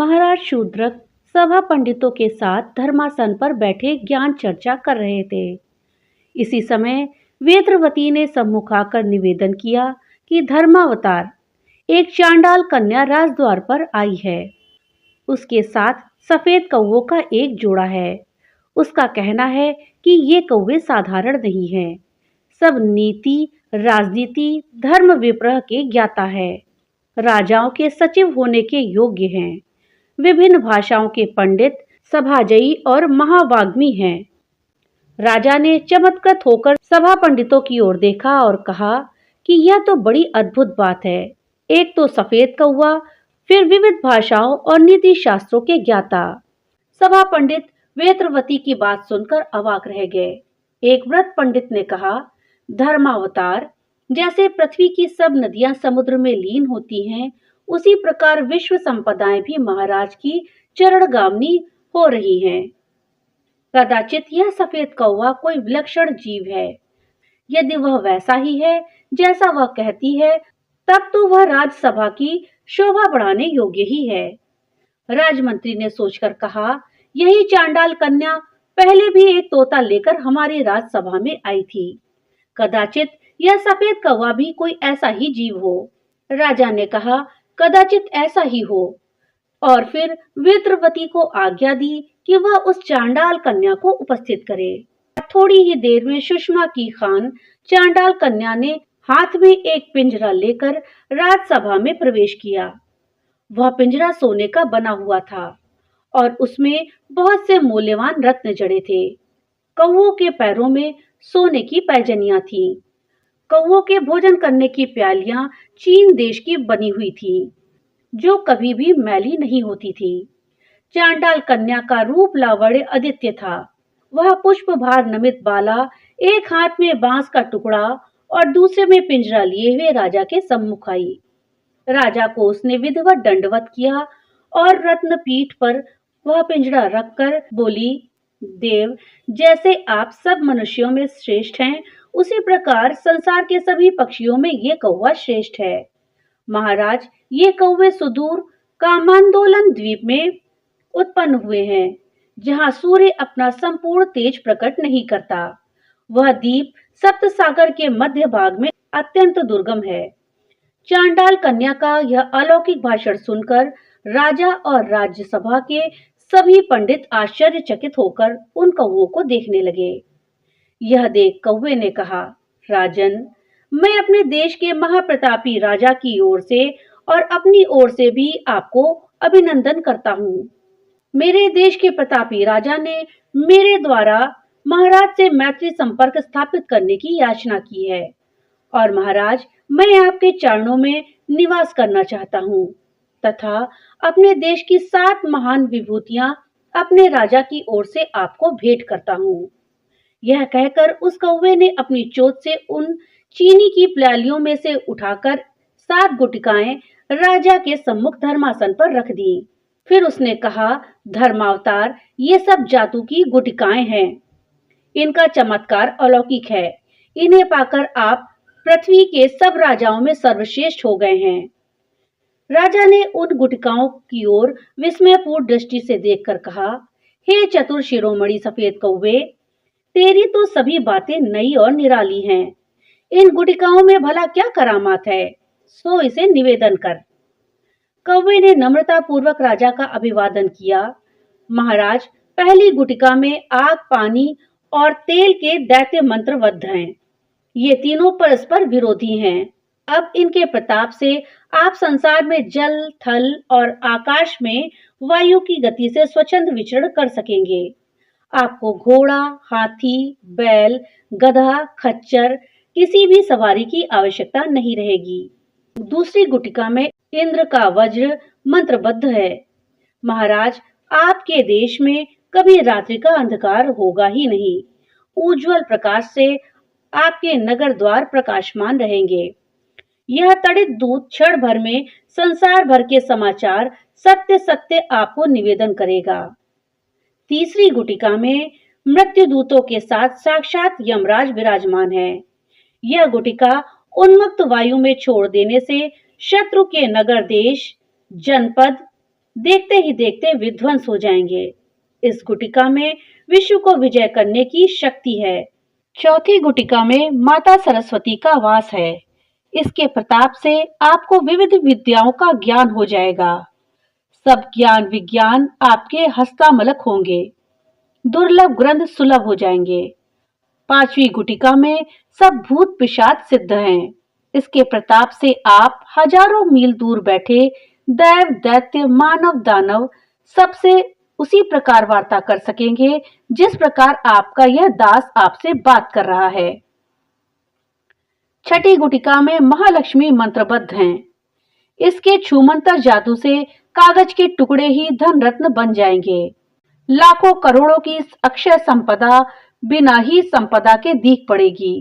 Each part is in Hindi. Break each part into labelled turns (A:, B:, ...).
A: महाराज शूद्रक सभा पंडितों के साथ धर्मासन पर बैठे ज्ञान चर्चा कर रहे थे। इसी समय वेत्रवती ने सम्मुख आकर निवेदन किया कि धर्मावतार एक चांडाल कन्या राजद्वार पर आई है। उसके साथ सफेद कौवों का एक जोड़ा है। उसका कहना है कि ये कौवे साधारण नहीं हैं, सब नीति, राजनीति, धर्म विप्रह के ज्ञाता है, राजाओं के सचिव होने के योग्य हैं, विभिन्न भाषाओं के पंडित, सभाजयी और महावाग्मी हैं। राजा ने चमत्कृत होकर सभा पंडितों की ओर देखा और कहा कि यह तो बड़ी अद्भुत बात है। एक तो सफेद कौवा, फिर विविध भाषाओं और नीति शास्त्रों के ज्ञाता। सभा पंडित वेत्रवती की बात सुनकर अवाक रह गए। एक व्रत पंडित ने कहा, धर्मावतार, जैसे पृथ्वी की सब नदियां समुद्र में लीन होती हैं, उसी प्रकार विश्व संपदाएं भी महाराज की चरणगामनी हो रही हैं। कदाचित यह सफेद कौवा कोई विलक्षण जीव है। यदि वह वैसा ही है जैसा वह कहती है, तब तो वह राजसभा की शोभा बढ़ाने योग्य ही है। राजमंत्री ने सोचकर कहा, यही चांडाल कन्या पहले भी एक तोता लेकर हमारी राजसभा में आई थी। कदाचित यह सफेद कौवा भी कोई ऐसा ही जीव हो। राजा ने कहा, कदाचित ऐसा ही हो, और फिर वेत्रवती को आज्ञा दी कि वह उस चांडाल कन्या को उपस्थित करे। थोड़ी ही देर में सुषमा की खान चांडाल कन्या ने हाथ में एक पिंजरा लेकर राजसभा में प्रवेश किया। वह पिंजरा सोने का बना हुआ था और उसमें बहुत से मूल्यवान रत्न जड़े थे। कौवों के पैरों में सोने की पैजनियां थीं। कौवों के भोजन करने की प्यालियां चीन देश की बनी हुई थीं, जो कभी भी मैली नहीं होती थी। चांडाल कन्या का रूप लावण्य अद्वितीय था। वह पुष्पभार नमित बाला, एक हाथ में बांस का टुकड़ा और दूसरे में पिंजरा लिए हुए राजा के सम्मुख आई। राजा को उसने विधिवत दंडवत किया और रत्न पीठ पर वह पिंजरा रखकर बोली, देव, जैसे आप सब मनुष्यों में श्रेष्ठ हैं, उसी प्रकार संसार के सभी पक्षियों में ये कौवा श्रेष्ठ है। महाराज, ये कौवे सुदूर कामांदोलन द्वीप में उत्पन्न हुए हैं, जहाँ सूर्य अपना संपूर्ण तेज प्रकट नहीं करता। वह द्वीप सप्त सागर के मध्य भाग में अत्यंत दुर्गम है। चांडाल कन्या का यह अलौकिक भाषण सुनकर राजा और राज्यसभा के सभी पंडित आश्चर्यचकित होकर उन कौवों को देखने लगे। यह देख कौवे ने कहा, राजन, मैं अपने देश के महाप्रतापी राजा की ओर से और अपनी ओर से भी आपको अभिनंदन करता हूँ। मेरे देश के प्रतापी राजा ने मेरे द्वारा महाराज से मैत्री संपर्क स्थापित करने की याचना की है, और महाराज, मैं आपके चरणों में निवास करना चाहता हूँ तथा अपने देश की 7 महान विभूतियां अपने राजा की ओर से आपको भेंट करता हूँ। यह कहकर उस कौवे ने अपनी चोंच से उन चीनी की प्यालियों में से उठाकर 7 गुटिकाएं राजा के सम्मुख धर्मासन पर रख दी। फिर उसने कहा, धर्मावतार, ये सब जादू की गुटिकाएं हैं। इनका चमत्कार अलौकिक है। इन्हें पाकर आप पृथ्वी के सब राजाओं में सर्वश्रेष्ठ हो गए हैं। राजा ने उन गुटिकाओं की ओर विस्मयपूर्ण दृष्टि से देखकर कहा, हे चतुर शिरोमणि सफेद कौवे, तेरी तो सभी बातें नई और निराली हैं। इन गुटिकाओं में भला क्या करामात है, सो इसे निवेदन कर। कौवे ने नम्रता पूर्वक राजा का अभिवादन किया। महाराज, पहली गुटिका में आग, पानी और तेल के दैत्य मंत्रबद्ध हैं। ये तीनों परस्पर विरोधी हैं। अब इनके प्रताप से आप संसार में जल, थल और आकाश में वायु की गति से स्वच्छंद विचरण कर सकेंगे। आपको घोड़ा, हाथी, बैल, गधा, खच्चर किसी भी सवारी की आवश्यकता नहीं रहेगी। दूसरी गुटिका में इंद्र का वज्र मंत्रबद्ध है। महाराज, आपके देश में कभी रात्रि का अंधकार होगा ही नहीं। उज्जवल प्रकाश से आपके नगर द्वार प्रकाशमान रहेंगे। यह तड़ित दूत क्षण भर में संसार भर के समाचार सत्य सत्य आपको निवेदन करेगा। तीसरी गुटिका में मृत्यु दूतों के साथ साक्षात यमराज विराजमान है। यह गुटिका उन्मुक्त वायु में छोड़ देने से शत्रु के नगर, देश, जनपद देखते ही देखते विध्वंस हो जाएंगे। इस गुटिका में विश्व को विजय करने की शक्ति है। चौथी गुटिका में माता सरस्वती का वास है। इसके प्रताप से आपको विविध विद्याओं का ज्ञान हो जाएगा। सब ज्ञान विज्ञान आपके हस्तामलक होंगे। दुर्लभ ग्रंथ सुलभ हो जाएंगे। पांचवी गुटिका में सब भूत पिशाच सिद्ध हैं। इसके प्रताप से आप हजारों मील दूर बैठे दैव दैत्य मानव दानव सबसे उसी प्रकार वार्ता कर सकेंगे जिस प्रकार आपका यह दास आपसे बात कर रहा है। छठी गुटिका में महालक्ष्मी मंत्रबद्ध हैं। इसके छूमंतर जादू से कागज के टुकड़े ही धन रत्न बन जाएंगे। लाखों करोड़ों की अक्षय संपदा बिना ही संपदा के दीख पड़ेगी।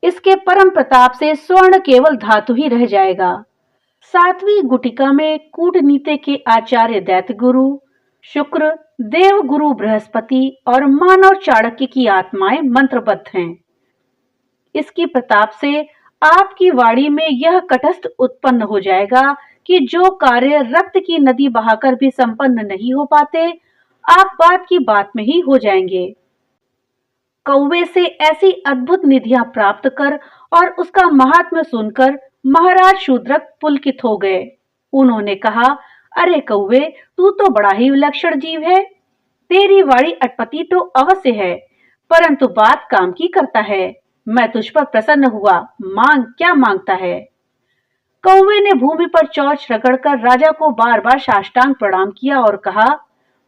A: इसके परम प्रताप से स्वर्ण केवल धातु ही रह जाएगा। सातवीं गुटिका में कूटनीति के आचार्य दैत्य गुरु शुक्र, देव गुरु बृहस्पति और मानव चाणक्य की आत्माएं मंत्रबद्ध हैं। इसकी प्रताप से आपकी वाणी में यह कटस्थ उत्पन्न हो जाएगा कि जो कार्य रक्त की नदी बहाकर भी संपन्न नहीं हो पाते, आप बात की बात में ही हो जाएंगे। कौवे से ऐसी अद्भुत निधियां प्राप्त कर और उसका महात्म्य सुनकर महाराज शूद्रक पुलकित हो गए। उन्होंने कहा, अरे कौवे, तू तो बड़ा ही विलक्षण जीव है। तेरी वाणी अटपटी तो अवश्य है, परंतु बात काम की करता है। मैं तुझ पर प्रसन्न हुआ। मांग, क्या मांगता है? कौवे ने भूमि पर चौच रगड़कर राजा को बार बार साष्टांग प्रणाम किया और कहा,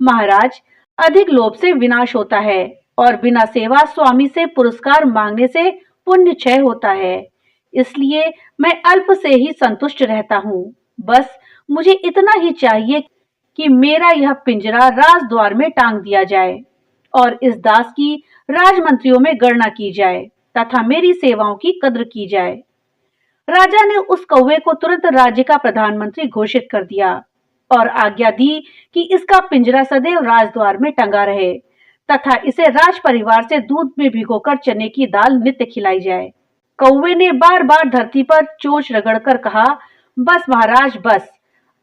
A: महाराज, अधिक लोभ से विनाश होता है और बिना सेवा स्वामी से पुरस्कार मांगने से पुण्य क्षय होता है। इसलिए मैं अल्प से ही संतुष्ट रहता हूँ। बस मुझे इतना ही चाहिए कि मेरा यह पिंजरा राजद्वार में टांग दिया जाए और इस दास की राजमंत्रियों में गणना की जाए तथा मेरी सेवाओं की कद्र की जाए। राजा ने उस कौवे को तुरंत राज्य का प्रधानमंत्री घोषित कर दिया और आज्ञा दी कि इसका पिंजरा सदैव राजद्वार में टंगा रहे तथा इसे राज परिवार से दूध में भिगोकर चने की दाल नित्य खिलाई जाए। कौवे ने बार बार धरती पर चोंच रगड़कर कहा, बस महाराज, बस,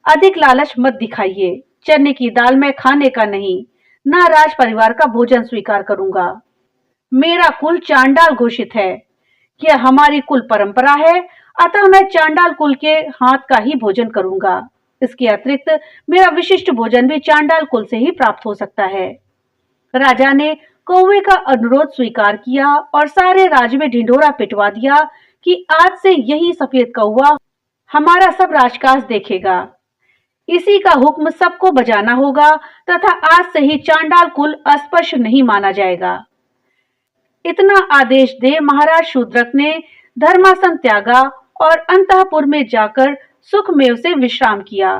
A: अधिक लालच मत दिखाइए। चने की दाल मैं खाने का नहीं, ना राज परिवार का भोजन स्वीकार करूंगा। मेरा कुल चांडाल घोषित है। यह हमारी कुल परंपरा है, अतः मैं चांडाल कुल के हाथ का ही भोजन करूंगा। इसके अतिरिक्त मेरा विशिष्ट भोजन भी चांडाल कुल से ही प्राप्त हो सकता है। राजा ने कौवे का अनुरोध स्वीकार किया और सारे राज्य में ढिंढोरा पिटवा दिया कि आज से यही सफेद कौवा हमारा सब राजकाज देखेगा। इसी का हुक्म सबको बजाना होगा तथा आज से ही चांडाल कुल अस्पृश्य नहीं माना जाएगा। इतना आदेश दे महाराज शूद्रक ने धर्मासन त्यागा और अंतःपुर में जाकर सुखमेव से विश्राम किया।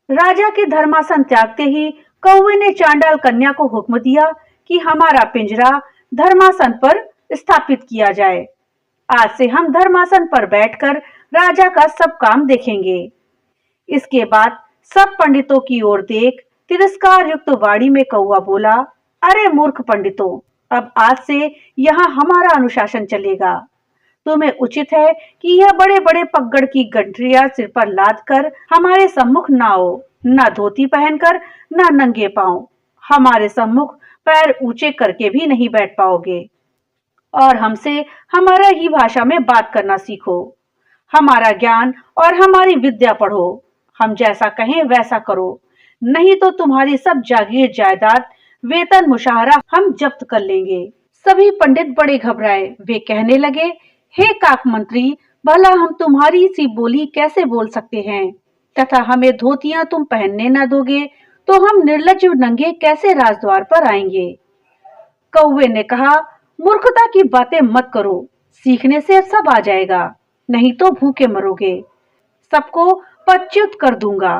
A: राजा के धर्मासन त्यागते ही कौवे ने चांडाल कन्या को हुक्म दिया कि हमारा पिंजरा धर्मासन पर स्थापित किया जाए। आज से हम धर्मासन पर बैठकर राजा का सब काम देखेंगे। इसके बाद सब पंडितों की ओर देख तिरस्कार युक्त वाणी में कौवा बोला, अरे मूर्ख पंडितों, अब आज से यहाँ हमारा अनुशासन चलेगा। तुम्हें उचित है कि यह बड़े बड़े पगड़ की गंठरिया सिर पर लाद कर हमारे सम्मुख न आओ, न धोती पहनकर न नंगे पांव। हमारे सम्मुख पैर ऊंचे करके भी नहीं बैठ पाओगे और हमसे हमारा ही भाषा में बात करना सीखो। हमारा ज्ञान और हमारी विद्या पढ़ो। हम जैसा कहें वैसा करो, नहीं तो तुम्हारी सब जागीर जायदाद वेतन मुशाहरा हम जब्त कर लेंगे। सभी पंडित बड़े घबराए। वे कहने लगे, हे काक मंत्री, भला हम तुम्हारी सी बोली कैसे बोल सकते हैं तथा हमें धोतियां तुम पहनने न दोगे तो हम निर्लज्ज नंगे कैसे राजद्वार पर आएंगे। कौवे ने कहा, मूर्खता की बातें मत करो, सीखने से सब आ जाएगा, नहीं तो भूखे मरोगे। सबको पदच्युत कर दूंगा।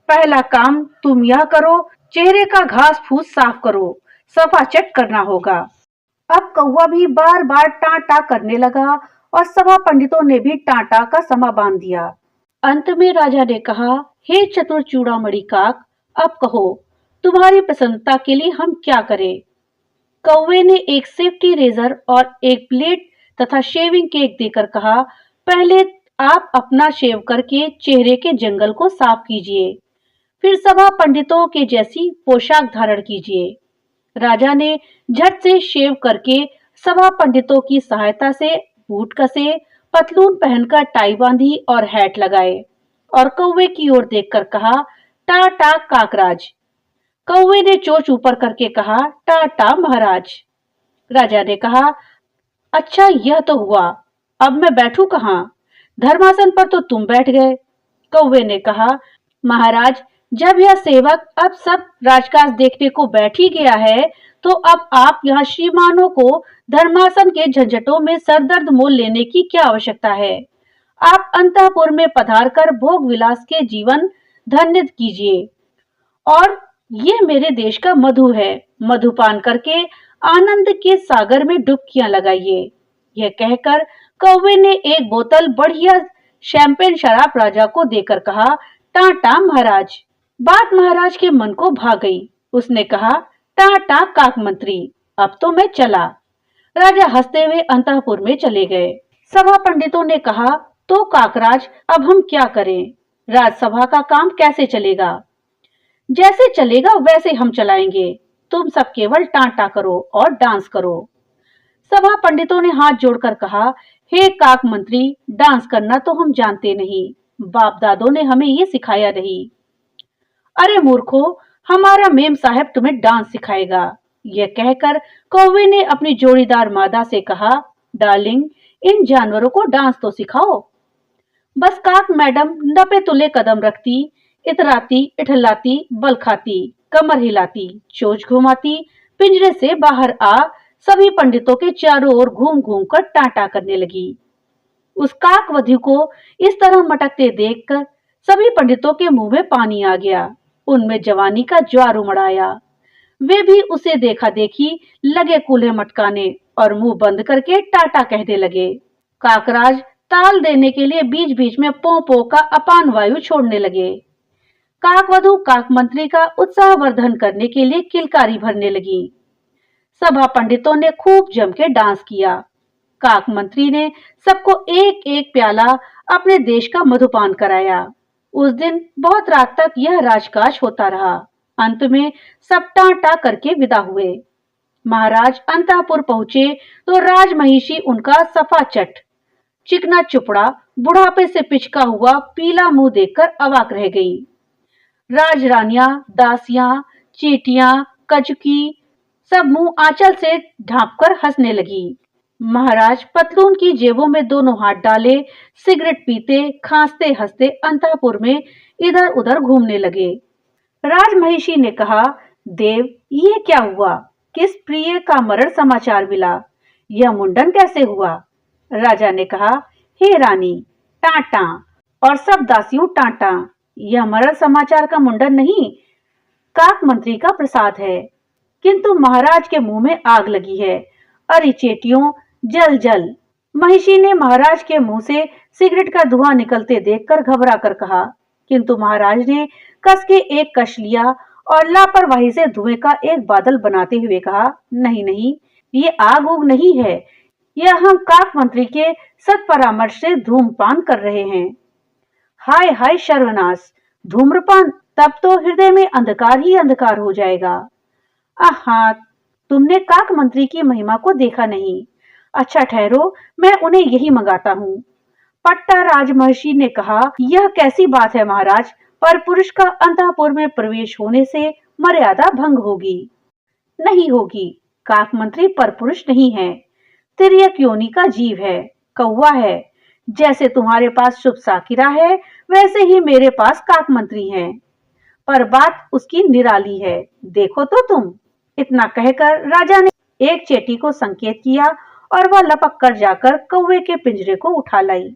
A: पहला काम तुम यह करो, चेहरे का घास फूस साफ करो, सफा चट करना होगा। अब कौवा भी बार बार टाटा करने लगा और सभा पंडितों ने भी टाटा का समा बांध दिया। अंत में राजा ने कहा, हे चतुर चूड़ामणि काक, अब कहो, तुम्हारी प्रसन्नता के लिए हम क्या करें। कौवे ने एक सेफ्टी रेजर और एक प्लेट तथा शेविंग केक देकर कहा, पहले आप अपना शेव करके चेहरे के जंगल को साफ कीजिए, फिर सभा पंडितों के जैसी पोशाक धारण कीजिए। राजा ने झट से शेव करके सभा पंडितों की सहायता से बूट कसे, पतलून पहनकर टाई बांधी और हैट लगाए और कौवे की ओर देखकर कहा, टाटा काकराज। कौवे ने चोंच ऊपर करके कहा, टाटा महाराज। राजा ने कहा, अच्छा यह तो हुआ, अब मैं बैठूं कहाँ? धर्मासन पर तो तुम बैठ गए। कौवे ने कहा, महाराज जब यह सेवक अब सब राजकाज देखने को बैठ ही गया है, तो अब आप यहाँ श्रीमानों को धर्मासन के झंझटों में सरदर्द मोल लेने की क्या आवश्यकता है? आप अंतःपुर में पधार कर भोग विलास के जीवन धन्य कीजिए। और ये मेरे देश का मधु है, मधुपान करके आनंद के सागर में डुबकियां लगाइए। यह कहकर कौवे ने एक बोतल बढ़िया शैंपेन शराब राजा को देकर कहा, टाटा महाराज। बात महाराज के मन को भा गई। उसने कहा, टाटा काक मंत्री, अब तो मैं चला। राजा हंसते हुए अंतःपुर में चले गए। सभा पंडितों ने कहा, तो काकराज अब हम क्या करें? राजसभा का काम कैसे चलेगा? जैसे चलेगा वैसे हम चलाएंगे, तुम सब केवल टांटा करो और डांस करो। सभा पंडितों ने हाथ जोड़कर कहा, हे काक मंत्री, डांस करना तो हम जानते नहीं, बाप दादों ने हमें ये सिखाया नहीं। अरे मूर्खो, हमारा मेम साहब तुम्हें डांस सिखाएगा। यह कहकर कौवे ने अपनी जोड़ीदार मादा से कहा, डार्लिंग, इन जानवरों को डांस तो सिखाओ। बस काक मैडम नपे तुले कदम रखती, इतराती, इठलाती, बल खाती, कमर हिलाती, चोंच घुमाती, पिंजरे से बाहर आ सभी पंडितों के चारों ओर घूम घूम कर टाटा करने लगी। उस काकवधू को इस तरह मटकते देखकर सभी पंडितों के मुंह में पानी आ गया। उनमें जवानी का ज्वार उमड़ आया। वे भी उसे देखा देखी लगे कूल्हे मटकाने और मुंह बंद करके टाटा कहने लगे। काकराज ताल देने के लिए बीच बीच में पो पो का अपान वायु छोड़ने लगे। काकवधू काक मंत्री का उत्साहवर्धन करने के लिए किलकारी भरने लगी। सभा पंडितों ने खूब जम के डांस किया। काक मंत्री ने सबको एक एक प्याला अपने देश का मधुपान कराया। उस दिन बहुत रात तक यह राजकाज होता रहा। अंत में सब टाटा करके विदा हुए। महाराज अंतःपुर पहुंचे तो राजमहिषी उनका सफा चट, चिकना चुपड़ा, बुढ़ापे से पिचका हुआ पीला मुंह देखकर अवाक रह गई। राजरानियां, दासियां, चीटियां, कचकी सब मुंह आंचल से ढांपकर हंसने लगी। महाराज पतलून की जेबों में दोनों हाथ डाले सिगरेट पीते, खांसते हंसते अंतःपुर में इधर उधर घूमने लगे। राजमहिषी ने कहा, देव, ये क्या हुआ? किस प्रिय का मरण समाचार मिला? यह मुंडन कैसे हुआ? राजा ने कहा, हे रानी, टाटा। और सब दासियों टाटा। यह मरण समाचार का मुंडन नहीं, काक मंत्री का प्रसाद है। किंतु महाराज के मुंह में आग लगी है। अरे चेटियों, जल जल। महिषी ने महाराज के मुंह से सिगरेट का धुआं निकलते देखकर घबरा कर कहा, किंतु महाराज ने कस के एक कश लिया और लापरवाही से धुएं का एक बादल बनाते हुए कहा, नहीं नहीं, ये आग उग नहीं है, यह हम काक मंत्री के सत्परामर्श से धूमपान कर रहे हैं। हाय हाय सर्वनाश, धूम्रपान, तब तो हृदय में अंधकार ही अंधकार हो जाएगा। आहा, तुमने काक मंत्री की महिमा को देखा नहीं। अच्छा ठहरो, मैं उन्हें यही मंगाता हूँ। पट्टा राजमहर्षि ने कहा, यह कैसी बात है महाराज, पर पुरुष का अंतःपुर में प्रवेश होने से मर्यादा भंग होगी। नहीं होगी, काक मंत्री पर पुरुष नहीं है, तिर्यक योनि का जीव है, कौवा है। जैसे तुम्हारे पास शुभ साकिरा है, वैसे ही मेरे पास काक मंत्री है, पर बात उसकी निराली है, देखो तो तुम। इतना कहकर राजा ने एक चेटी को संकेत किया और वह लपक कर जाकर कौवे के पिंजरे को उठा लाई।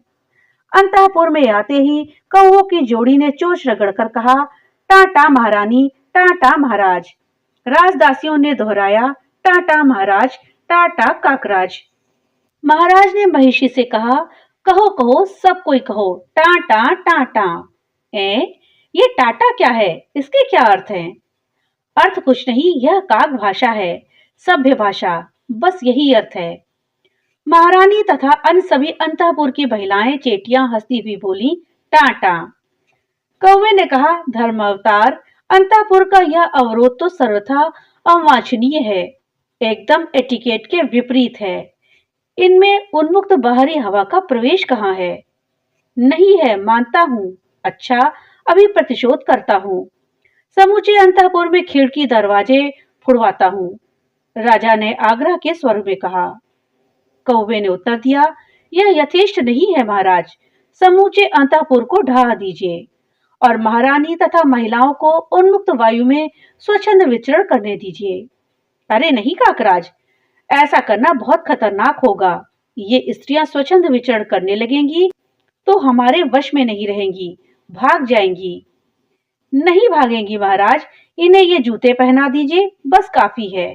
A: अंतःपुर में आते ही कौवों की जोड़ी ने चोंच रगड़कर कहा, टाटा महारानी, टाटा महाराज। राजदासियों ने दोहराया, टाटा महाराज, टाटा काकराज। महाराज ने महिषी से कहा, कहो कहो, सब कोई कहो, टाटा टाटा। ये टाटा क्या है? इसके क्या अर्थ हैं? अर्थ कुछ नहीं, यह काक भाषा है, सभ्य भाषा, बस यही अर्थ है। महारानी तथा अन्य सभी अंतःपुर की महिलाएं चेटियां हंसती हुई बोली, टाटा। कौवे ने कहा, धर्मावतार, अंतापुर का यह अवरोध तो सर्वथा अवांछनीय है, एकदम एटिकेट के विपरीत है। इनमें उन्मुक्त बाहरी हवा का प्रवेश कहाँ है? नहीं है, मानता हूँ। अच्छा, अभी प्रतिशोध करता हूँ। समूचे अंतःपुर में खिड़की दरवाजे फुड़वाता हूँ, राजा ने आग्रह के स्वर में कहा। कौवे ने उत्तर दिया, यह यथेष्ट नहीं है महाराज, समूचे अंतःपुर को ढहा दीजिए और महारानी तथा महिलाओं को उन्मुक्त वायु में स्वच्छंद विचरण करने दीजिए। अरे नहीं काकराज, ऐसा करना बहुत खतरनाक होगा। ये स्त्रियां स्वच्छंद विचरण करने लगेंगी तो हमारे वश में नहीं रहेंगी, भाग जाएंगी। नहीं भागेंगी महाराज, इन्हें ये जूते पहना दीजिए, बस काफी है।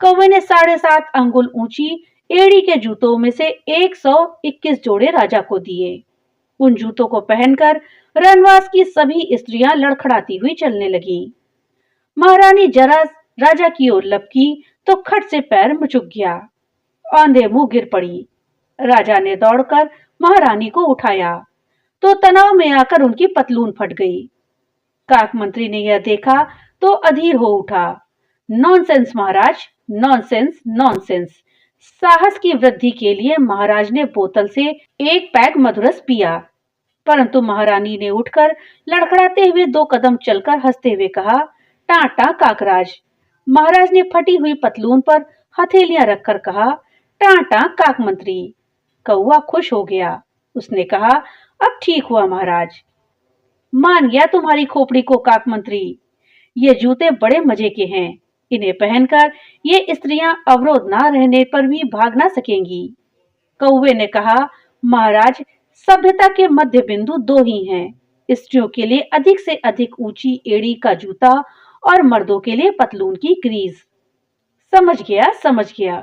A: कौवे ने 7.5 अंगुल ऊंची एड़ी के जूतों में से 121 जोड़े राजा को दिए। उन जूतों को पहनकर रनवास की सभी स्त्रियां लड़खड़ाती हुई चलने लगी। महारानी जरा राजा की ओर लपकी तो खट से पैर मुचुक गया, औंधे मुंह गिर पड़ी। राजा ने दौड़कर महारानी को उठाया तो तनाव में आकर उनकी पतलून फट गई। काक मंत्री ने यह देखा तो अधीर हो उठा। नॉनसेंस महाराज, नॉनसेंस, नॉनसेंस। साहस की वृद्धि के लिए महाराज ने बोतल से एक पैग मधुरस पिया, परंतु महारानी ने उठकर लड़खड़ाते हुए 2 कदम चलकर हंसते हुए कहा, टाटा काकराज। महाराज ने फटी हुई पतलून पर हथेलियां रखकर कहा, टाटा काक मंत्री। कौवा खुश हो गया। उसने कहा, अब ठीक हुआ महाराज, मान गया तुम्हारी खोपड़ी को काक मंत्री। ये जूते बड़े मजे के हैं, इन्हें पहनकर ये स्त्रियां अवरोध ना रहने पर भी भाग ना सकेंगी। कौवे ने कहा, महाराज, सभ्यता के मध्य बिंदु 2 ही हैं, स्त्रियों के लिए अधिक से अधिक ऊंची एड़ी का जूता और मर्दों के लिए पतलून की क्रीज। समझ गया, समझ गया,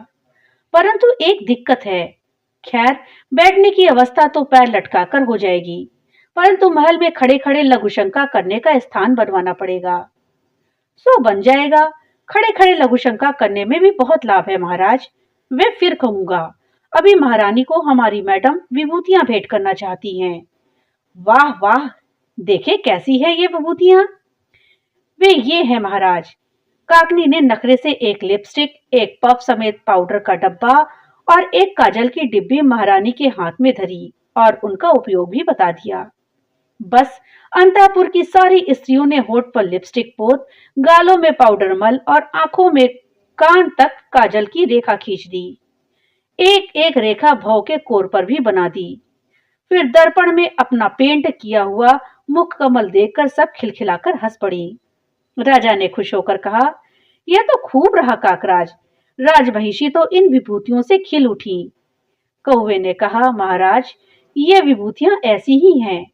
A: परंतु एक दिक्कत है। खैर, बैठने की अवस्था तो पैर लटकाकर हो जाएगी, परंतु महल में खड़े खड़े लघुशंका करने का स्थान बनवाना पड़ेगा। सो बन जाएगा, खड़े खड़े लघुशंका करने में भी बहुत लाभ है महाराज। मैं फिर कहूंगा, अभी महारानी को हमारी मैडम विभूतियां भेंट करना चाहती हैं। वाह वाह, देखे कैसी है ये विभूतियां। वे ये है महाराज। काकनी ने नखरे से एक लिपस्टिक, एक पफ समेत पाउडर का डब्बा और एक काजल की डिब्बी महारानी के हाथ में धरी और उनका उपयोग भी बता दिया। बस अंतापुर की सारी स्त्रियों ने होठ पर लिपस्टिक पोत, गालों में पाउडर मल और आंखों में कान तक काजल की रेखा खींच दी। एक एक रेखा भौं के कोर पर भी बना दी। फिर दर्पण में अपना पेंट किया हुआ मुख कमल देखकर सब खिलखिलाकर हंस पड़ी। राजा ने खुश होकर कहा, यह तो खूब रहा काकराज, राजमहिषी तो इन विभूतियों से खिल उठी। कौवे ने कहा, महाराज, ये विभूतियां ऐसी ही हैं,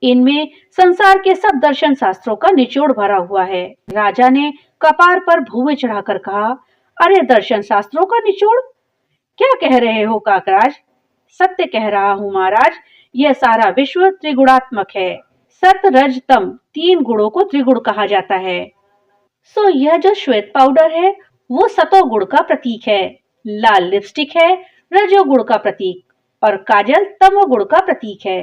A: इनमें संसार के सब दर्शन शास्त्रों का निचोड़ भरा हुआ है। राजा ने कपार पर भुवे चढ़ाकर कहा, अरे दर्शन शास्त्रों का निचोड़? क्या कह रहे हो काकराज? सत्य कह रहा हूँ महाराज, यह सारा विश्व त्रिगुणात्मक है। सत रज तम 3 गुणों को त्रिगुण कहा जाता है। सो यह जो श्वेत पाउडर है वो सतोगुण का प्रतीक है, लाल लिपस्टिक है रजोगुण का प्रतीक और काजल तमोगुण का प्रतीक है।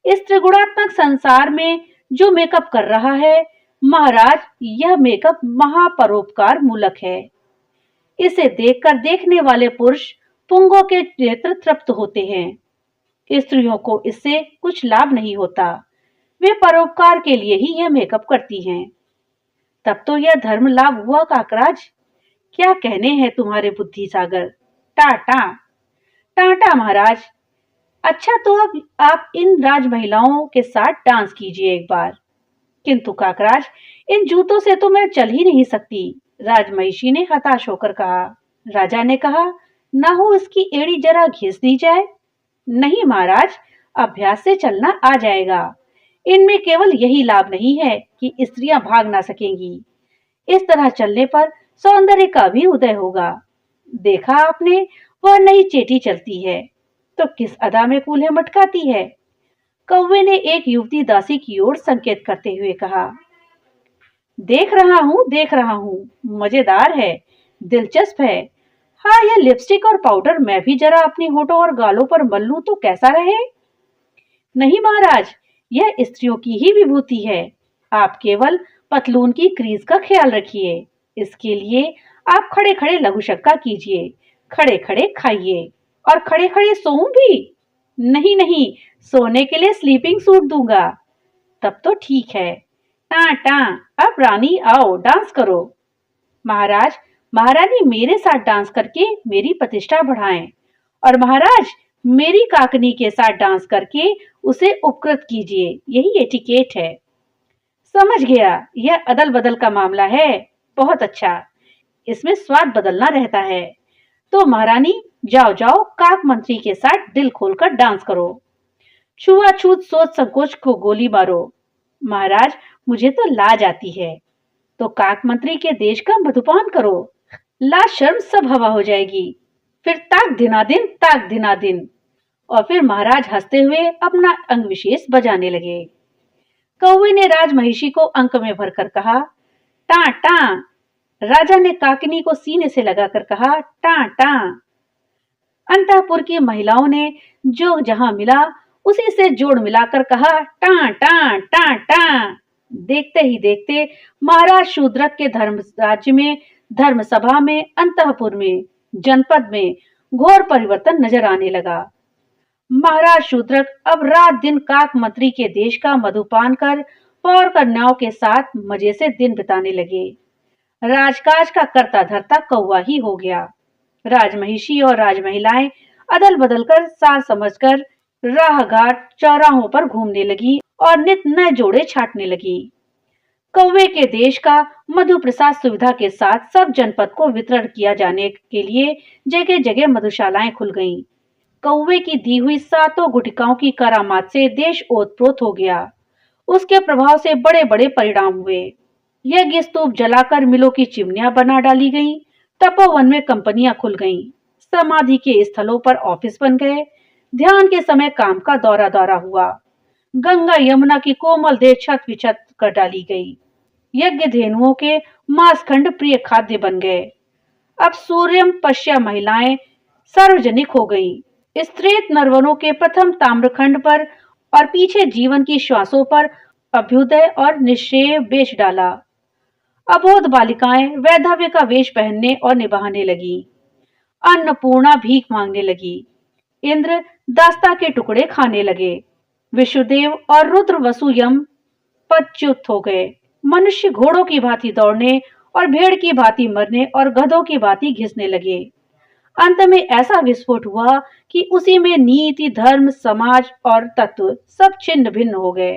A: इस त्रिगुणात्मक संसार में जो मेकअप कर रहा है महाराज, यह मेकअप महापरोपकार मूलक है। इसे देखकर देखने वाले पुरुष पुंगों के नेत्र तृप्त होते हैं। स्त्रियों को इससे कुछ लाभ नहीं होता, वे परोपकार के लिए ही यह मेकअप करती हैं। तब तो यह धर्म लाभ हुआ काकराज। क्या कहने हैं तुम्हारे बुद्धि सागर। टाटा टाटा महाराज। अच्छा, तो अब आप इन राज महिलाओं के साथ डांस कीजिए एक बार। किंतु काकराज, इन जूतों से तो मैं चल ही नहीं सकती, राजमहिषी ने हताश होकर कहा। राजा ने कहा, ना हो इसकी एड़ी जरा घिस दी जाए। नहीं महाराज, अभ्यास से चलना आ जाएगा। इनमें केवल यही लाभ नहीं है कि स्त्रियां भाग ना सकेंगी, इस तरह चलने पर सौंदर्य का भी उदय होगा। देखा आपने, वह नई चेटी चलती है तो किस अदा में कूल्हे मटकाती है। कौवे ने एक युवती दासी की ओर संकेत करते हुए कहा, देख रहा हूँ, मजेदार है, दिलचस्प है। हाँ, यह लिपस्टिक और पाउडर मैं भी जरा अपनी होठों और गालों पर मल लूं तो कैसा रहे। नहीं महाराज, यह स्त्रियों की ही विभूति है। आप केवल पतलून की क्रीज का ख्याल रखिए। इसके लिए आप खड़े खड़े लघु शक्का कीजिए, खड़े खड़े खाइए और खड़े खड़े सोऊं भी? नहीं नहीं, सोने के लिए स्लीपिंग सूट दूंगा। तब तो ठीक है। टां टां, अब रानी आओ डांस करो। महाराज, महारानी मेरे साथ डांस करके मेरी प्रतिष्ठा बढ़ाएं और महाराज मेरी काकनी के साथ डांस करके उसे उपकृत कीजिए। यही एटिकेट है। समझ गया, यह अदल बदल का मामला है। बहुत अच्छा, इसमें स्वाद बदलना रहता है। तो महारानी जाओ जाओ, काक मंत्री के साथ दिल खोलकर डांस करो। छुआछूत सोच संकोच को गोली मारो। महाराज, मुझे तो लाज आती है। तो काक मंत्री के देश का मधुपान करो। लाज शर्म सब हवा हो जाएगी। फिर ताक धिनादिन, ताक धिनादिन। और फिर महाराज हंसते हुए अपना अंग विशेष बजाने लगे। कौवे ने राजमहिषी को अंक में भरकर कहा, टां टां। राजा ने काकनी को सीने से लगाकर कहा, टां टां। अंतःपुर की महिलाओं ने जो जहां मिला उसी से जोड़ मिलाकर कहा, टां टां टां टां। देखते ही देखते महाराज शूद्रक के धर्म राज्य में, धर्म सभा में, अंतःपुर में, जनपद में घोर परिवर्तन नजर आने लगा। महाराज शूद्रक अब रात दिन काक मंत्री के देश का मधुपान कर पौर कन्याओं के साथ मजे से दिन बिताने लगे। राजकाज का करता धरता कौवा ही हो गया। राजमहिषी और राजमहिलाएं अदल बदल कर सार समझकर राह घाट चौराहों पर घूमने लगी और नित नए जोड़े छाटने लगी। कौवे के देश का मधु प्रसाद सुविधा के साथ सब जनपद को वितरण किया जाने के लिए जगह जगह मधुशालाएं खुल गईं। कौवे की दी हुई सातों गुटिकाओं की करामात से देश ओतप्रोत हो गया। उसके प्रभाव से बड़े बड़े परिणाम हुए। यज्ञ स्तूप जलाकर मिलों की चिमनियां बना डाली गईं। तपोवन में कंपनियां खुल गईं। समाधि के स्थलों पर ऑफिस बन गए। ध्यान के समय काम का दौरा दौरा हुआ। गंगा यमुना की कोमल देह छत विछत कर डाली गई। यज्ञ धेनुओं के मांसखंड प्रिय खाद्य बन गए। अब सूर्यम पश्या महिलाएं सार्वजनिक हो गईं। स्त्रेत नरवनों के प्रथम ताम्रखंड पर और पीछे जीवन की श्वासों पर अभ्युदय और निश्चय बेच डाला। अबोध बालिकाएं वैधव्य का वेश पहनने और निभाने लगी। अन्नपूर्णा भीख मांगने लगी। इंद्र दास्ता के टुकड़े खाने लगे। विष्णुदेव और रुद्र वसु यम पदच्युत हो गए। मनुष्य घोड़ों की भांति दौड़ने और भेड़ की भांति मरने और गधों की भांति घिसने लगे। अंत में ऐसा विस्फोट हुआ कि उसी में नीति, धर्म, समाज और तत्व सब छिन्न भिन्न हो गए।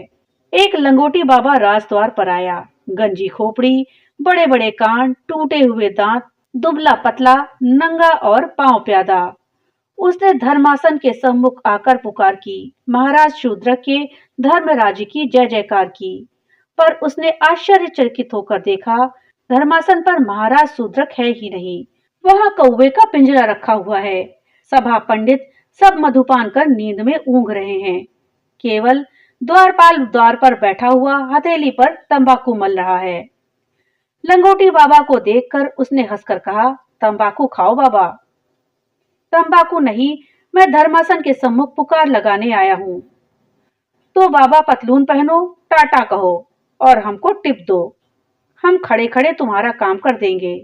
A: एक लंगोटी बाबा राजद्वार पर आया। गंजी खोपड़ी, बड़े बड़े कान, टूटे हुए दांत, दुबला पतला, नंगा और पांव प्यादा। उसने धर्मासन के सम्मुख आकर पुकार की। महाराज शूद्रक के धर्म राज्य की जय जयकार की। पर उसने आश्चर्यचकित होकर देखा, धर्मासन पर महाराज शूद्रक है ही नहीं। वहां कौवे का पिंजरा रखा हुआ है। सभा पंडित सब मधुपान कर नींद में ऊँघ रहे हैं। केवल द्वारपाल द्वार पर बैठा हुआ हथेली पर तंबाकू मल रहा है। लंगोटी बाबा को देखकर उसने हंसकर कहा, तंबाकू खाओ बाबा। तंबाकू नहीं, मैं धर्मासन के सम्मुख पुकार लगाने आया हूँ। तो बाबा पतलून पहनो, टाटा कहो और हमको टिप दो। हम खड़े खड़े तुम्हारा काम कर देंगे।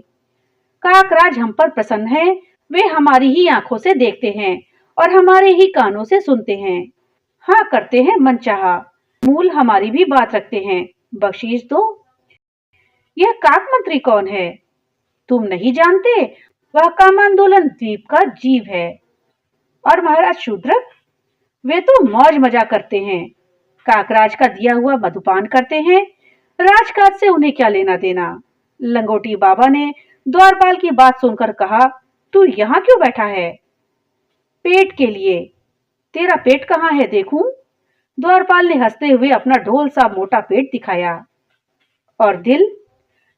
A: काकराज हम पर प्रसन्न है। वे हमारी ही आंखों से देखते हैं और हमारे ही कानों से सुनते हैं। हाँ करते हैं मनचाहा। मूल हमारी भी बात रखते हैं। बख्शीश दो। यह काक मंत्री कौन है? तुम नहीं जानते? वह कामांदोलन द्वीप का जीव है। और महाराज शूद्रक, वे तो मौज मजा करते हैं। काकराज का दिया हुआ मधुपान करते हैं। राजकाज से उन्हें क्या लेना देना? लंगोटी बाबा ने द्वारपाल की बात सुनकर कहा, तू यहाँ क्यों बैठा है? पेट के लिए। तेरा पेट कहाँ है देखूं? द्वारपाल ने हंसते हुए अपना ढोल सा मोटा पेट दिखाया। और दिल?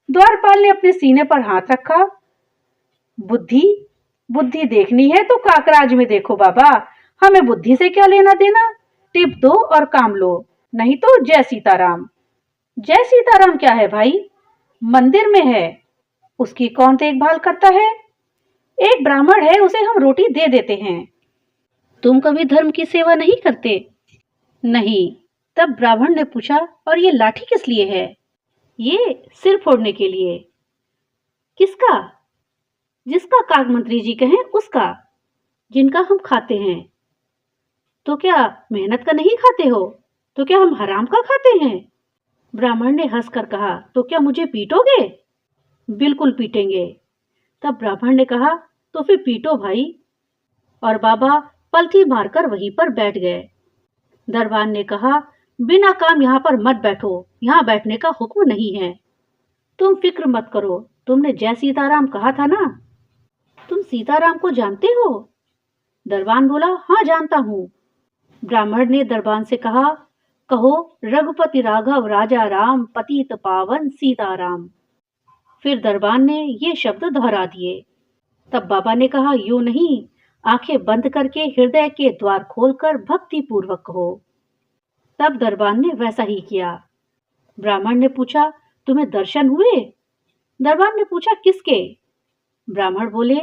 A: द्वारपाल ने अपने सीने पर हाथ रखा। बुद्धि? बुद्धि देखनी है तो काकराज में देखो बाबा। हमें बुद्धि से क्या लेना देना? टिप दो और काम लो, नहीं तो जय सीताराम। जय सीताराम क्या है भाई? मंदिर में है। उसकी कौन देखभाल करता है? एक ब्राह्मण है, उसे हम रोटी दे देते हैं। तुम कभी धर्म की सेवा नहीं करते? नहीं, तब ब्राह्मण ने पूछा, और ये लाठी किस लिए है? ये सिर फोड़ने के लिए। किसका? जिसका काग मंत्री जी कहें उसका, जिनका हम खाते हैं। तो क्या मेहनत का नहीं खाते हो? तो क्या हम हराम का खाते हैं? ब्राह्मण ने हंसकर कहा, तो क्या मुझे पीटोगे? बिल्कुल पीटेंगे। तब ब्राह्मण ने कहा, तो फिर पीटो भाई। और बाबा पलथी मारकर वहीं पर बैठ गए। दरबान ने कहा, बिना काम यहाँ पर मत बैठो, यहाँ बैठने का हुक्म नहीं है। तुम फिक्र मत करो, तुमने जय सीताराम कहा था ना। तुम सीताराम को जानते हो? दरबान बोला, हाँ जानता हूँ। ब्राह्मण ने दरबान से कहा, कहो रघुपति राघव राजा राम पतित पावन सीताराम। फिर दरबान ने ये शब्द दोहरा दिए। तब बाबा ने कहा, यूं नहीं, आंखें बंद करके हृदय के द्वार खोलकर भक्ति पूर्वक कहो। तब दरबान ने वैसा ही किया। ब्राह्मण ने पूछा, तुम्हें दर्शन हुए? दरबान ने पूछा, किसके? ब्राह्मण बोले,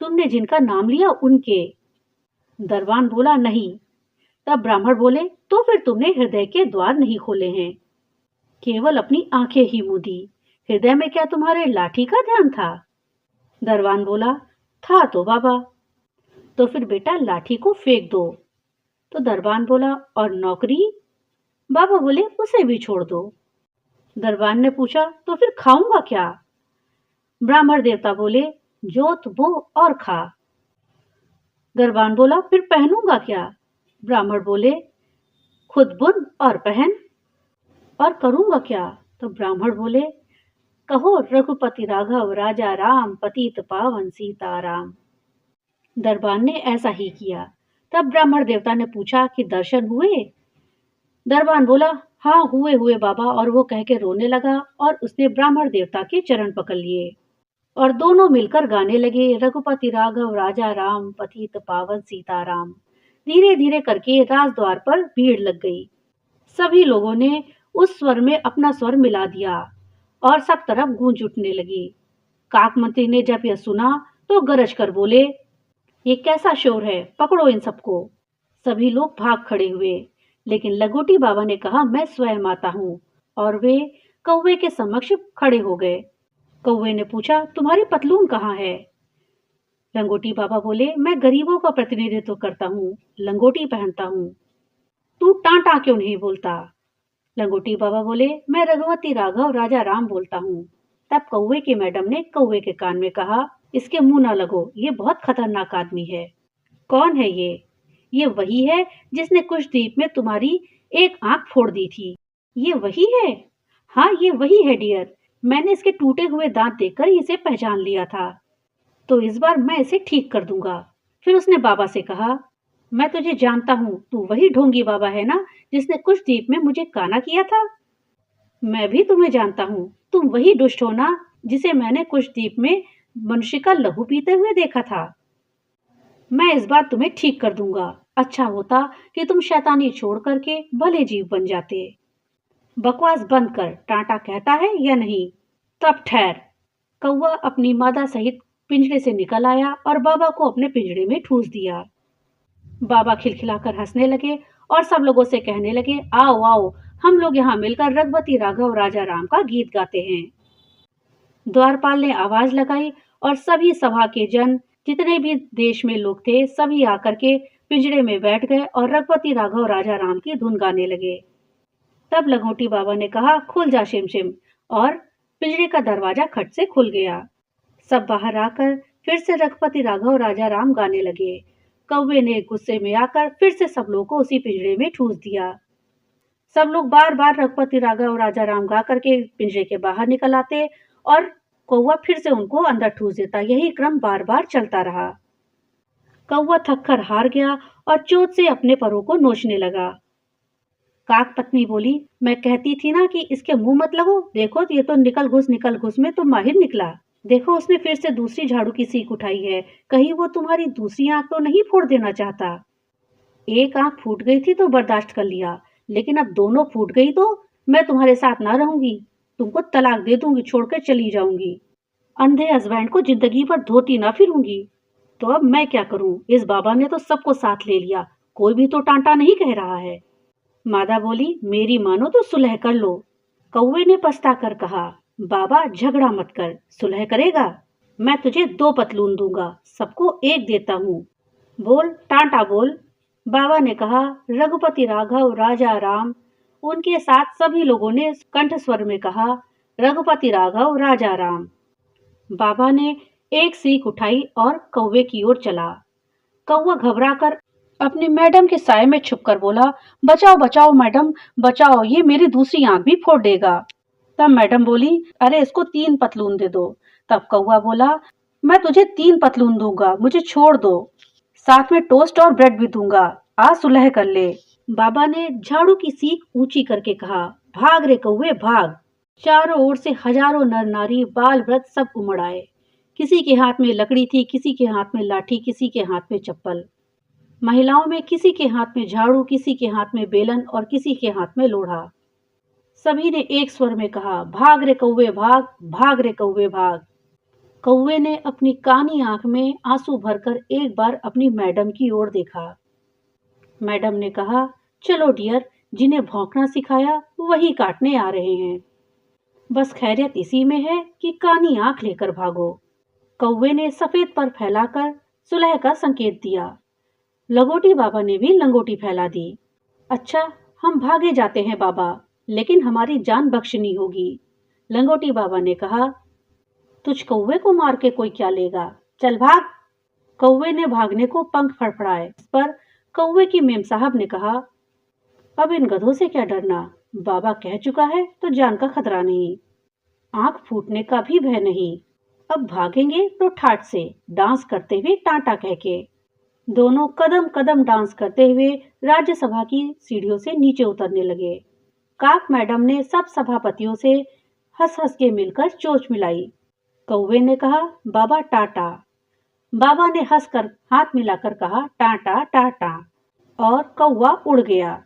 A: तुमने जिनका नाम लिया उनके। दरबान बोला, नहीं। तब ब्राह्मण बोले, तो फिर तुमने हृदय के द्वार नहीं खोले हैं, केवल अपनी आंखें ही मूंदी। हृदय में क्या तुम्हारे लाठी का ध्यान था? दरबान बोला, था तो बाबा। तो फिर बेटा लाठी को फेंक दो। तो दरबान बोला, और नौकरी? बाबा बोले, उसे भी छोड़ दो। दरबान ने पूछा, तो फिर खाऊंगा क्या? ब्राह्मण देवता बोले, जोत बो और खा। दरबान बोला, फिर पहनूंगा क्या? ब्राह्मण बोले, खुद बुन और पहन। और करूंगा क्या? तो ब्राह्मण बोले, कहो रघुपति राघव राजा राम पतित पावन सीताराम। दरबान ने ऐसा ही किया। तब ब्राह्मण देवता ने पूछा कि दर्शन हुए? दरबान बोला, हाँ हुए हुए बाबा। और वो कह के रोने लगा और उसने ब्राह्मण देवता के चरण पकड़ लिए और दोनों मिलकर गाने लगे, रघुपति राघव राजा राम पतित पावन सीताराम। धीरे धीरे करके राजद्वार पर भीड़ लग गई। सभी लोगों ने उस स्वर में अपना स्वर मिला दिया और सब तरफ गूंज उठने लगी। काक मंत्री ने जब यह सुना तो गरज कर बोले, ये कैसा शोर है, पकड़ो इन सबको। सभी लोग भाग खड़े हुए, लेकिन लंगोटी बाबा ने कहा, मैं स्वयं आता हूँ। और वे कौवे के समक्ष खड़े हो गए। कौवे ने पूछा, तुम्हारी पतलून कहाँ है? लंगोटी बाबा बोले, मैं गरीबों का प्रतिनिधित्व करता हूँ, लंगोटी पहनता हूँ। तू टांटा क्यों नहीं बोलता? लंगोटी बाबा बोले, मैं रघुपति राघव राजा राम बोलता हूँ। तब कौवे की मैडम ने कौवे के कान में कहा, इसके मुंह ना लगो, ये बहुत खतरनाक आदमी है। कौन है ये? ये वही है जिसने कुशद्वीप में तुम्हारी एक आंख फोड़ दी थी। ये वही है? हाँ ये वही है डियर। मैंने इसके टूटे हुए दांत देखकर इसे पहचान लिया था, तो इस बार मैं इसे ठीक कर दूंगा। फिर उसने बाबा से कहा, मैं तुझे जानता हूँ, तू वही ढोंगी बाबा है ना जिसने कुशद्वीप में मुझे काना किया था। मैं भी तुम्हें जानता हूँ, तुम वही दुष्ट हो ना जिसे मैंने कुशद्वीप में मनुष्य का लहू पीते हुए देखा था। मैं इस बार तुम्हें ठीक कर दूंगा। अच्छा होता कि तुम शैतानी छोड़ करके भले जीव बन जाते। बकवास बंद कर, टांटा कहता है या नहीं? तब ठहर। कौवा अपनी मादा सहित पिंजरे से निकल आया और बाबा को अपने पिंजरे में ठूस दिया। बाबा खिलखिलाकर हंसने लगे और सब लोगों से कहने लगे, आओ आओ, हम लोग यहाँ मिलकर रघुपति राघव राजा राम का गीत गाते हैं। द्वारपाल ने आवाज लगाई और सभी सभा के जन, जितने भी देश में लोग थे, सभी आकर के पिंजरे में बैठ गए और रघुपति राघव राजा राम की धुन गाने लगे। तब लंगोटी बाबा ने कहा, खुल जा शिमशिम, और पिंजरे का दरवाजा खट से खुल गया। सब बाहर आकर फिर से रघुपति राघव राजा राम गाने लगे। कौवे ने गुस्से में आकर फिर से सब लोगों को उसी पिंजरे में ठूस दिया। सब लोग बार बार रघुपति राघव राजा राम गा करके पिंजरे के बाहर निकल आते और कौवा फिर से उनको अंदर ठूस देता। यही क्रम बार बार चलता रहा। कौवा थककर हार गया और चोट से अपने परों को नोचने लगा। काक पत्नी बोली, मैं कहती थी ना कि इसके मुंह मत लगो, देखो ये तो निकल घुस में तो माहिर निकला। देखो उसने फिर से दूसरी झाड़ू की सीख उठाई है, कहीं वो तुम्हारी दूसरी आंख तो नहीं फोड़ देना चाहता। एक आंख फूट गई थी तो बर्दाश्त कर लिया, लेकिन अब दोनों फूट गई तो मैं तुम्हारे साथ ना रहूंगी, तुमको तलाक दे दूंगी, छोड़कर चली जाऊंगी। अंधे हस्बैंड को जिंदगी भर धोती ना फिरूंगी। तो अब मैं क्या करूं? इस बाबा ने तो सबको साथ ले लिया, कोई भी तो टांटा नहीं कह रहा है। मादा बोली, मेरी मानो तो सुलह कर लो। कौवे ने पछता कर कहा, बाबा झगड़ा मत कर, सुलह करेगा? मैं तुझे 2 पतलून दूंगा, सबको एक देता हूँ। बोल टांटा बोल। बाबा ने कहा, रघुपति राघव राजा राम। उनके साथ सभी लोगों ने कंठ स्वर में कहा, रघुपति राघव राजा राम। बाबा ने एक सीख उठाई और कौवे की ओर चला। कौवा घबराकर अपनी मैडम के साए में छुपकर बोला, बचाओ बचाओ मैडम, बचाओ, ये मेरी दूसरी आंख भी फोड़ देगा। तब मैडम बोली, अरे इसको 3 पतलून दे दो। तब कौवा बोला, मैं तुझे 3 पतलून दूंगा, मुझे छोड़ दो, साथ में टोस्ट और ब्रेड भी दूंगा, आ सुलह कर ले। बाबा ने झाड़ू की सीख ऊंची करके कहा, भाग रे कौवे भाग। चारों ओर से हजारों नर नारी बाल वृद्ध सब उमड़ आए। किसी के हाथ में लकड़ी थी, किसी के हाथ में लाठी, किसी के हाथ में चप्पल। महिलाओं में किसी के हाथ में झाड़ू, किसी के हाथ में बेलन और किसी के हाथ में लोढ़ा। सभी ने एक स्वर में कहा, भाग रे कौवे भाग, भाग रे कौवे भाग। कौवे ने अपनी कानी आंख में आंसू भरकर एक बार अपनी मैडम की ओर देखा। मैडम ने कहा, चलो डियर, जिन्हें भौंकना सिखाया वही काटने आ रहे हैं। बस खैरियत इसी में है कि कानी आंख लेकर भागो। कौवे ने सफेद पर फैलाकर सुलह का संकेत दिया। लंगोटी बाबा ने भी लंगोटी फैला दी। अच्छा, हम भागे जाते हैं बाबा, लेकिन हमारी जान बख्शनी होगी। लंगोटी बाबा ने कहा, तुझ कौवे को मार के कोई क्या लेगा, चल भाग। कौवे ने भागने को पंख फड़फड़ाए। इस पर कौवे की मेम साहब ने कहा, अब इन गधों से क्या डरना, बाबा कह चुका है तो जान का खतरा नहीं, आंख फूटने का भी भय नहीं। अब भागेंगे तो ठाठ से, डांस करते हुए टाटा कह के। दोनों कदम कदम डांस करते हुए राज्यसभा की सीढ़ियों से नीचे उतरने लगे। काक मैडम ने सब सभापतियों से हंस हंस के मिलकर चोंच मिलाई। कौवे ने कहा, बाबा टाटा। बाबा ने हंसकर हाथ मिलाकर कहा, टाटा टाटा, और कौवा उड़ गया।